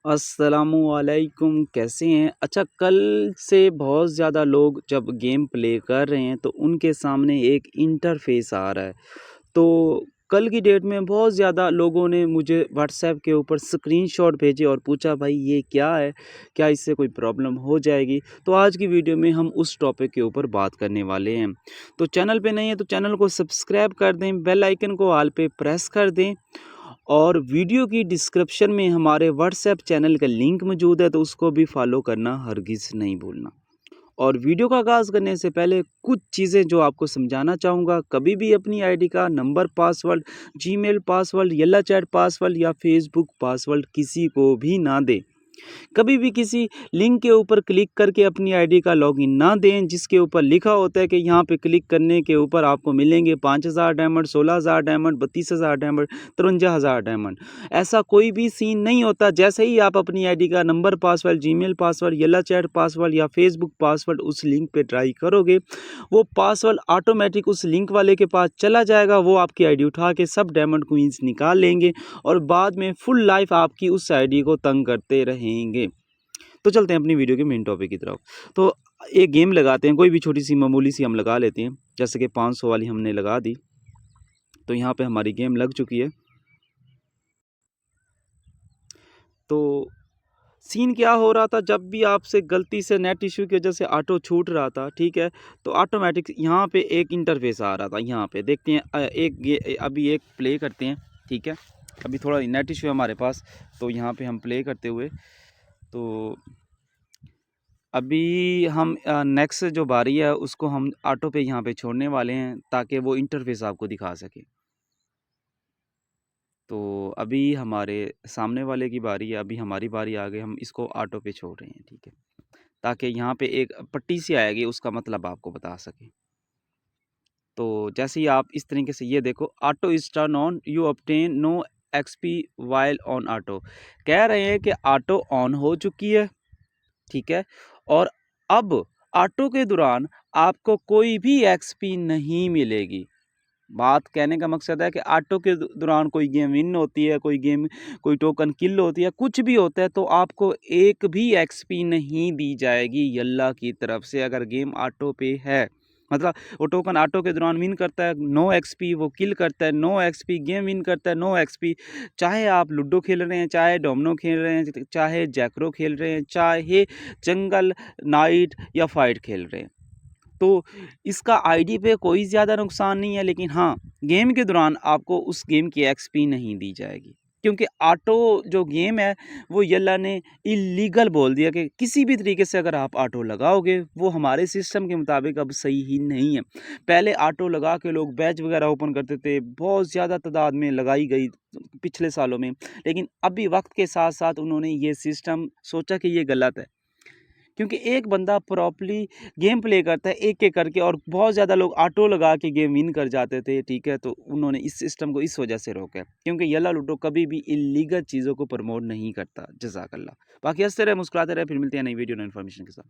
अस्सलामुअलैकुम, कैसे हैं? अच्छा, कल से बहुत ज़्यादा लोग जब गेम प्ले कर रहे हैं तो उनके सामने एक इंटरफ़ेस आ रहा है। तो कल की डेट में बहुत ज़्यादा लोगों ने मुझे व्हाट्सएप के ऊपर स्क्रीनशॉट भेजे और पूछा, भाई ये क्या है? क्या इससे कोई प्रॉब्लम हो जाएगी? तो आज की वीडियो में हम उस टॉपिक के ऊपर बात करने वाले हैं। तो चैनल पे नए हैं तो चैनल को सब्सक्राइब कर दें, बेल आइकन को ऑल पे प्रेस कर दें और वीडियो की डिस्क्रिप्शन में हमारे व्हाट्सएप चैनल का लिंक मौजूद है, तो उसको भी फॉलो करना हरगिज़ नहीं भूलना। और वीडियो का आगाज़ करने से पहले कुछ चीज़ें जो आपको समझाना चाहूँगा, कभी भी अपनी आईडी का number, password, Gmail password, yellow chat password या फेसबुक पासवर्ड किसी को भी ना दें। कभी भी किसी लिंक के ऊपर क्लिक करके अपनी आईडी का लॉगिन ना दें, जिसके ऊपर लिखा होता है कि यहाँ पे क्लिक करने के ऊपर आपको मिलेंगे 5000 डायमंड, 16000 डायमंड, 32000 डायमंड, 53000 डायमंड। ऐसा कोई भी सीन नहीं होता। जैसे ही आप अपनी आईडी का number, password, Gmail password, yellow chat password या फेसबुक पासवर्ड उस लिंक पे ट्राई करोगे, वो पासवर्ड ऑटोमेटिक उस लिंक वाले के पास चला जाएगा। वो आपकी आईडी उठा के सब डायमंड क्वींस निकाल लेंगे और बाद में फुल लाइफ आपकी उस आईडी को तंग करते रहेंगे। तो चलते हैं अपनी वीडियो के मेन टॉपिक की तरफ। तो एक गेम लगाते हैं, कोई भी छोटी सी मामूली सी हम लगा लेते हैं। जैसे कि 500 वाली हमने लगा दी, तो यहाँ पे हमारी गेम लग चुकी है। तो सीन क्या हो रहा था, जब भी आपसे गलती से नेट इशू की वजह से ऑटो छूट रहा था, ठीक है, तो ऑटोमेटिक यहाँ पे एक इंटरफेस आ रहा था। यहाँ पे देखते हैं अभी एक प्ले करते हैं, ठीक है। अभी थोड़ा नेट इशू है हमारे पास, तो यहाँ पे हम प्ले करते हुए, तो अभी हम नेक्स्ट जो बारी है उसको हम ऑटो पे यहाँ पे छोड़ने वाले हैं, ताकि वो इंटरफेस आपको दिखा सके। तो अभी हमारे सामने वाले की बारी है, अभी हमारी बारी आ गई, हम इसको ऑटो पे छोड़ रहे हैं, ठीक है, ताकि यहाँ पे एक पट्टी सी आएगी, उसका मतलब आपको बता सके। तो जैसे ही आप इस तरीके से ये देखो, auto is turn on, you obtain no XP while on auto. कह रहे हैं कि ऑटो ऑन हो चुकी है, ठीक है, और अब ऑटो के दौरान आपको कोई भी एक्सपी नहीं मिलेगी। बात कहने का मकसद है कि ऑटो के दौरान कोई गेम विन होती है, कोई टोकन किल होती है, कुछ भी होता है, तो आपको एक भी एक्सपी नहीं दी जाएगी अल्लाह की तरफ से, अगर गेम ऑटो पे है। मतलब वो टोकन ऑटो के दौरान विन करता है, नो एक्सपी, वो किल करता है, नो एक्सपी, गेम विन करता है, नो एक्सपी। चाहे आप लूडो खेल रहे हैं, चाहे डोमिनो खेल रहे हैं, चाहे जैकरो खेल रहे हैं, चाहे जंगल नाइट या फाइट खेल रहे हैं, तो इसका आईडी पे कोई ज़्यादा नुकसान नहीं है। लेकिन हाँ, गेम के दौरान आपको उस गेम की एक्सपी नहीं दी जाएगी, क्योंकि ऑटो जो गेम है वो अल्लाह ने इलीगल बोल दिया कि किसी भी तरीके से अगर आप ऑटो लगाओगे, वो हमारे सिस्टम के मुताबिक अब सही ही नहीं है। पहले ऑटो लगा के लोग बैच वगैरह ओपन करते थे, बहुत ज़्यादा तादाद में लगाई गई पिछले सालों में, लेकिन अभी वक्त के साथ साथ उन्होंने ये सिस्टम सोचा कि ये गलत है, क्योंकि एक बंदा प्रॉपर्ली गेम प्ले करता है एक-एक करके, और बहुत ज़्यादा लोग ऑटो लगा के गेम विन कर जाते थे, ठीक है। तो उन्होंने इस सिस्टम को इस वजह से रोका है, क्योंकि येल्ला लूडो कभी भी इल्लीगल चीज़ों को प्रमोट नहीं करता। जज़ाकल्लाह। बाकी हँसते रहे, मुस्कुराते रहे, फिर मिलते हैं नई वीडियो, नई इन्फॉर्मेशन के साथ।